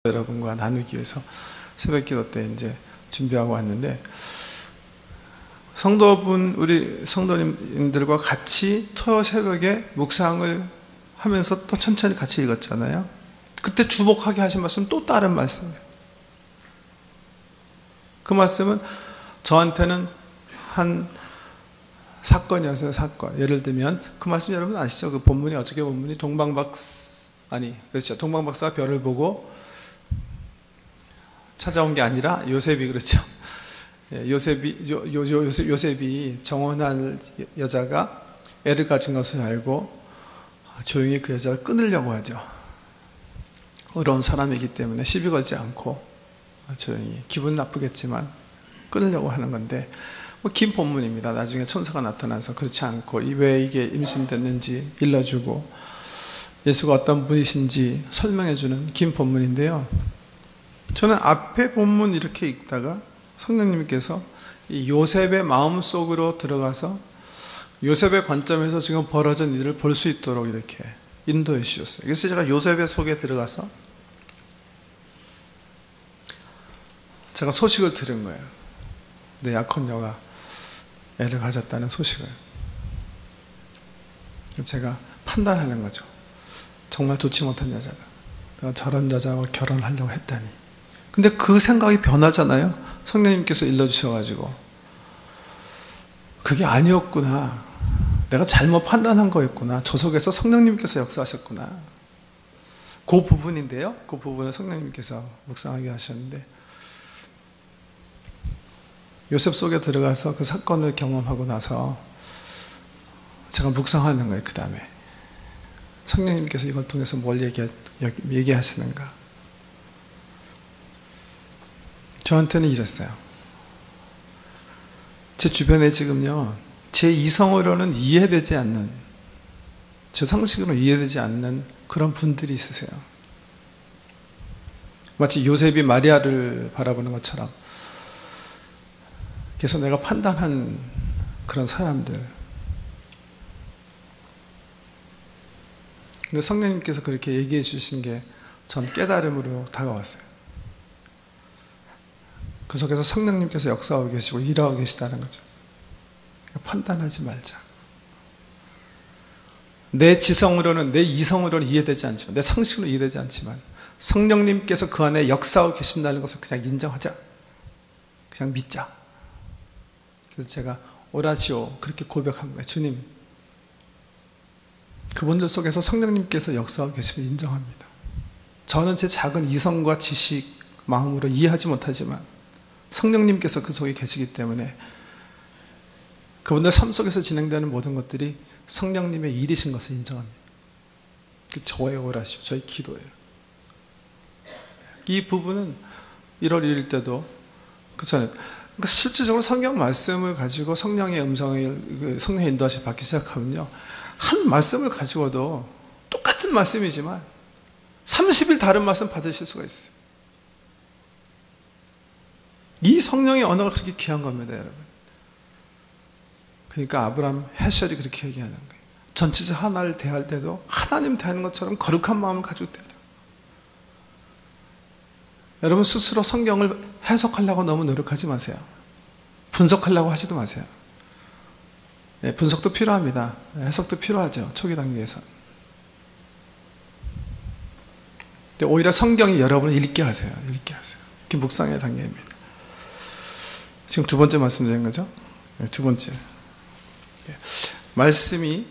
여러분과 나누기 위해서 새벽 기도 때 이제 준비하고 왔는데, 우리 성도님들과 같이 토요 새벽에 묵상을 하면서 또 천천히 같이 읽었잖아요. 그때 주목하게 하신 말씀 또 다른 말씀이에요. 그 말씀은 저한테는 한 사건이었어요. 사건. 예를 들면 그 말씀 여러분 아시죠? 그 본문이 어떻게 본문이 동방박사가 별을 보고 찾아온 게 아니라 요셉이, 그렇죠? 요셉이 정혼한 여자가 애를 가진 것을 알고 조용히 그 여자를 끊으려고 하죠. 의로운 사람이기 때문에 시비 걸지 않고 조용히, 기분 나쁘겠지만 끊으려고 하는 건데, 긴 본문입니다. 나중에 천사가 나타나서 그렇지 않고 왜 이게 임신됐는지 일러주고 예수가 어떤 분이신지 설명해주는 긴 본문인데요, 저는 앞에 본문 이렇게 읽다가 성령님께서 이 요셉의 마음속으로 들어가서 요셉의 관점에서 지금 벌어진 일을 볼 수 있도록 이렇게 인도해 주셨어요. 그래서 제가 요셉의 속에 들어가서 제가 소식을 들은 거예요. 내 약혼녀가 애를 가졌다는 소식을. 제가 판단하는 거죠. 정말 좋지 못한 여자다. 내가 저런 여자와 결혼하려고 했다니. 근데 그 생각이 변하잖아요. 성령님께서 일러주셔가지고 그게 아니었구나, 내가 잘못 판단한 거였구나, 저 속에서 성령님께서 역사하셨구나. 그 부분인데요, 그 부분을 성령님께서 묵상하게 하셨는데, 요셉 속에 들어가서 그 사건을 경험하고 나서 제가 묵상하는 거예요. 그 다음에 성령님께서 이걸 통해서 뭘 얘기하시는가. 저한테는 이랬어요. 제 주변에 지금요, 제 이성으로는 이해되지 않는, 제 상식으로 이해되지 않는 그런 분들이 있으세요. 마치 요셉이 마리아를 바라보는 것처럼 그래서 내가 판단한 그런 사람들. 근데 성령님께서 그렇게 얘기해 주신 게 전 깨달음으로 다가왔어요. 그 속에서 성령님께서 역사하고 계시고 일하고 계시다는 거죠. 판단하지 말자. 내 지성으로는, 내 이성으로는 이해되지 않지만, 내 상식으로 이해되지 않지만 성령님께서 그 안에 역사하고 계신다는 것을 그냥 인정하자. 그냥 믿자. 그래서 제가 오라시오 그렇게 고백한 거예요. 주님, 그분들 속에서 성령님께서 역사하고 계심을 인정합니다. 저는 제 작은 이성과 지식, 마음으로 이해하지 못하지만 성령님께서 그 속에 계시기 때문에 그분들 삶 속에서 진행되는 모든 것들이 성령님의 일이신 것을 인정합니다. 저의 오라시오, 저의 기도예요. 이 부분은 1월 1일 때도 그렇잖아요. 그러니까 실질적으로 성경 말씀을 가지고 성령의 음성을, 성령의 인도하시 받기 시작하면요, 한 말씀을 가지고도 똑같은 말씀이지만 30일 다른 말씀 받으실 수가 있어요. 이 성령의 언어가 그렇게 귀한 겁니다, 여러분. 그러니까 아브라함 헤셜이 그렇게 얘기하는 거예요. 전체적 하나를 대할 때도 하나님 대하는 것처럼 거룩한 마음을 가지고 대하라. 여러분 스스로 성경을 해석하려고 너무 노력하지 마세요. 분석하려고 하지도 마세요. 분석도 필요합니다. 해석도 필요하죠, 초기 단계에서. 근데 오히려 성경이 여러분을 읽게 하세요. 읽게 하세요. 그게 묵상의 단계입니다. 지금 두 번째 말씀드린 거죠? 두 번째. 말씀이,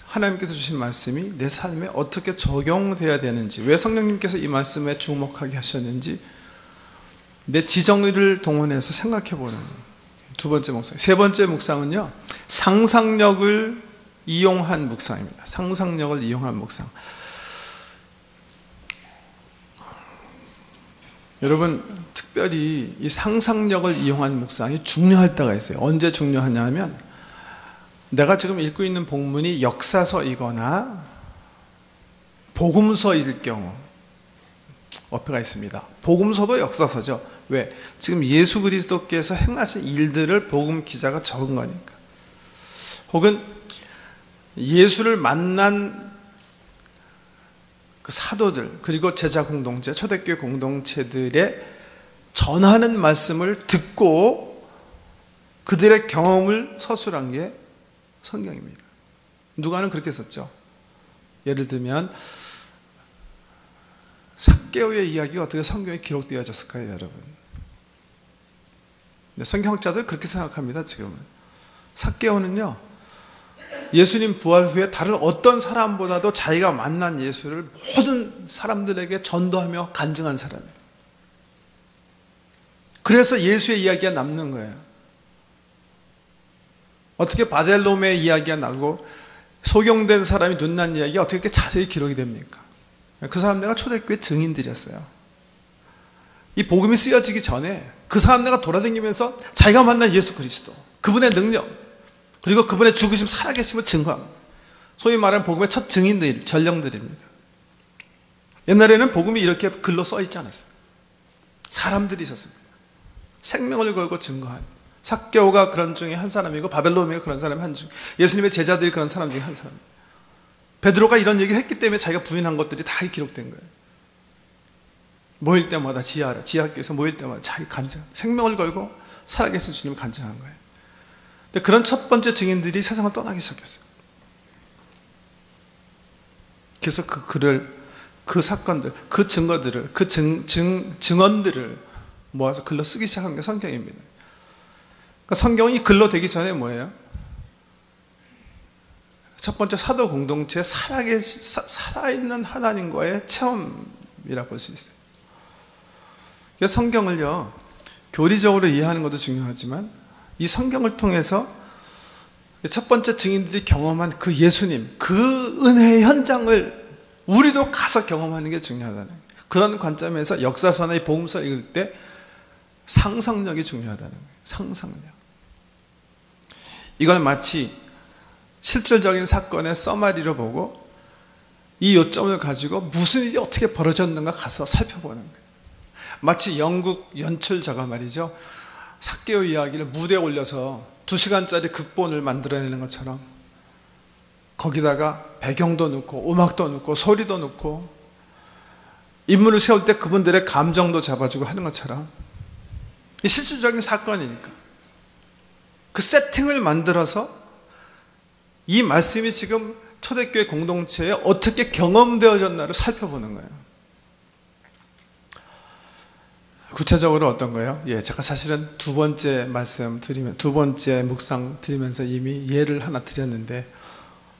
하나님께서 주신 말씀이 내 삶에 어떻게 적용돼야 되는지, 왜 성령님께서 이 말씀에 주목하게 하셨는지 내 지정의를 동원해서 생각해보는 두 번째 묵상. 세 번째 묵상은요, 상상력을 이용한 묵상입니다. 상상력을 이용한 묵상. 여러분, 특별히 이 상상력을 이용한 묵상이 중요할 때가 있어요. 언제 중요하냐 하면, 내가 지금 읽고 있는 본문이 역사서이거나 복음서일 경우, 어폐가 있습니다. 복음서도 역사서죠. 왜? 지금 예수 그리스도께서 행하신 일들을 복음 기자가 적은 거니까. 혹은 예수를 만난 그 사도들 그리고 제자 공동체, 초대교회 공동체들의 전하는 말씀을 듣고 그들의 경험을 서술한 게 성경입니다. 누가는 그렇게 썼죠. 예를 들면 삭개오의 이야기가 어떻게 성경에 기록되어졌을까요, 여러분? 성경학자들 그렇게 생각합니다. 지금은 삭개오는요, 예수님 부활 후에 다른 어떤 사람보다도 자기가 만난 예수를 모든 사람들에게 전도하며 간증한 사람이에요. 그래서 예수의 이야기가 남는 거예요. 어떻게 바델로메의 이야기가 나고 소경된 사람이 눈난 이야기가 어떻게 이렇게 자세히 기록이 됩니까? 그 사람들과 초대교회 증인들이었어요. 이 복음이 쓰여지기 전에 그 사람들과 돌아다니면서 자기가 만난 예수 그리스도, 그분의 능력, 그리고 그분의 죽으심 살아계심을 증거합니다. 소위 말하는 복음의 첫 증인들, 전령들입니다. 옛날에는 복음이 이렇게 글로 써 있지 않았어요. 사람들이 있었습니다. 생명을 걸고 증거한. 삭개오가 그런 중에 한 사람이고 바벨로메가 그런 사람이 한 중, 예수님의 제자들이 그런 사람 중에 한 사람. 베드로가 이런 얘기를 했기 때문에 자기가 부인한 것들이 다 기록된 거예요. 모일 때마다 지하학교에서 모일 때마다 자기 간증, 생명을 걸고 살아계신 주님을 간증한 거예요. 근데 그런 첫 번째 증인들이 세상을 떠나기 시작했어요. 그래서 그 글을, 그 사건들, 그 증거들을, 그 증언들을 모아서 글로 쓰기 시작한 게 성경입니다. 그러니까 성경이 글로 되기 전에 뭐예요? 첫 번째 사도 공동체의 살아있는 하나님과의 체험이라고 볼 수 있어요. 그래서 성경을요, 교리적으로 이해하는 것도 중요하지만 이 성경을 통해서 첫 번째 증인들이 경험한 그 예수님, 그 은혜의 현장을 우리도 가서 경험하는 게 중요하다는 거예요. 그런 관점에서 역사서나 이 복음서를 읽을 때 상상력이 중요하다는 거예요. 상상력. 이걸 마치 실질적인 사건의 서마리로 보고 이 요점을 가지고 무슨 일이 어떻게 벌어졌는가 가서 살펴보는 거예요. 마치 영국 연출자가 말이죠, 삭개오 이야기를 무대에 올려서 2시간짜리 극본을 만들어내는 것처럼 거기다가 배경도 넣고 음악도 넣고 소리도 넣고 인물을 세울 때 그분들의 감정도 잡아주고 하는 것처럼 이 실질적인 사건이니까 그 세팅을 만들어서 이 말씀이 지금 초대교회 공동체에 어떻게 경험되어졌나를 살펴보는 거예요. 구체적으로 어떤 거예요? 제가 사실은 두 번째 묵상 드리면서 이미 예를 하나 드렸는데,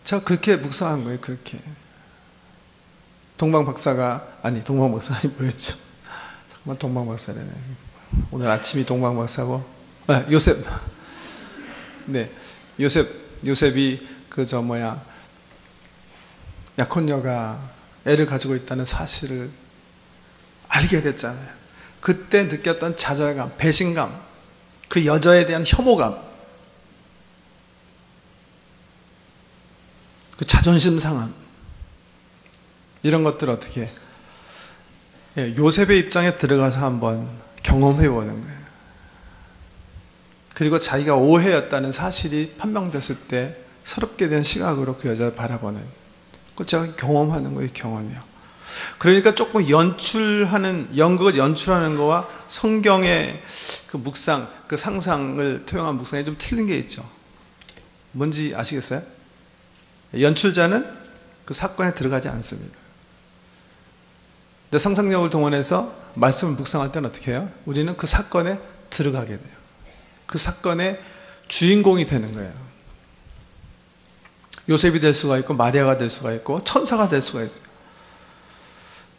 제가 그렇게 묵상한 거예요. 그렇게 동방 박사가 뭐였죠? 잠깐만, 동방 박사래네. 오늘 아침이 동방 박사고, 요셉. 네, 요셉이 약혼녀가 애를 가지고 있다는 사실을 알게 됐잖아요. 그때 느꼈던 좌절감, 배신감, 그 여자에 대한 혐오감, 그 자존심 상함, 이런 것들 어떻게 요셉의 입장에 들어가서 한번 경험해 보는 거예요. 그리고 자기가 오해였다는 사실이 판명됐을 때 새롭게 된 시각으로 그 여자를 바라보는, 그걸 제가 경험하는 거예요. 경험이요. 그러니까 조금 연극을 연출하는 거와 성경의 그 묵상, 그 상상을 토용한 묵상이 좀 틀린 게 있죠. 뭔지 아시겠어요? 연출자는 그 사건에 들어가지 않습니다. 근데 상상력을 동원해서 말씀을 묵상할 때는 어떻게 해요? 우리는 그 사건에 들어가게 돼요. 그 사건의 주인공이 되는 거예요. 요셉이 될 수가 있고 마리아가 될 수가 있고 천사가 될 수가 있어요.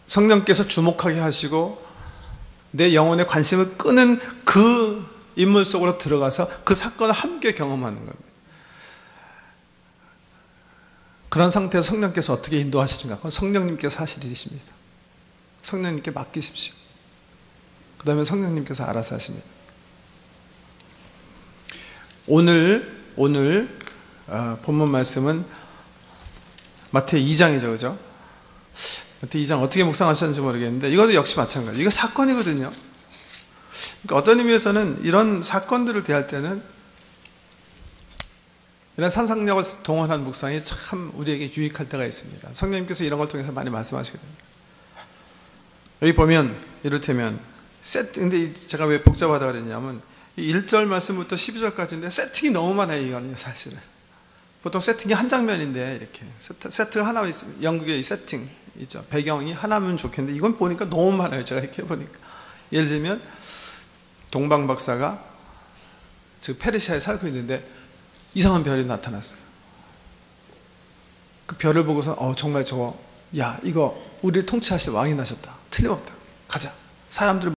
성령께서 주목하게 하시고 내 영혼의 관심을 끄는 그 인물 속으로 들어가서 그 사건을 함께 경험하는 겁니다. 그런 상태에서 성령께서 어떻게 인도하시는가? 그건 성령님께서 하실 일이십니다. 성령님께 맡기십시오. 그 다음에 성령님께서 알아서 하십니다. 오늘 본문 말씀은 마태이 2장이죠, 그죠? 마태이 2장 어떻게 묵상하셨는지 모르겠는데 이것도 역시 마찬가지. 이거 사건이거든요. 그러니까 어떤 의미에서는 이런 사건들을 대할 때는 이런 상상력을 동원한 묵상이 참 우리에게 유익할 때가 있습니다. 성령님께서 이런 걸 통해서 많이 말씀하시게 됩니다. 여기 보면 이를테면 근데 제가 왜 복잡하다고 그랬냐면 1절 말씀부터 12절까지인데 세팅이 너무 많아요. 이거는 사실은 보통 세팅이 한 장면인데 이렇게 세트가 하나 있으면 영국의 세팅 있죠. 배경이 하나면 좋겠는데 이건 보니까 너무 많아요. 제가 이렇게 보니까 예를 들면 동방 박사가 즉 페르시아에 살고 있는데 이상한 별이 나타났어요. 그 별을 보고서 정말 이거 우리를 통치하실 왕이 나셨다. 틀림없다. 가자. 사람들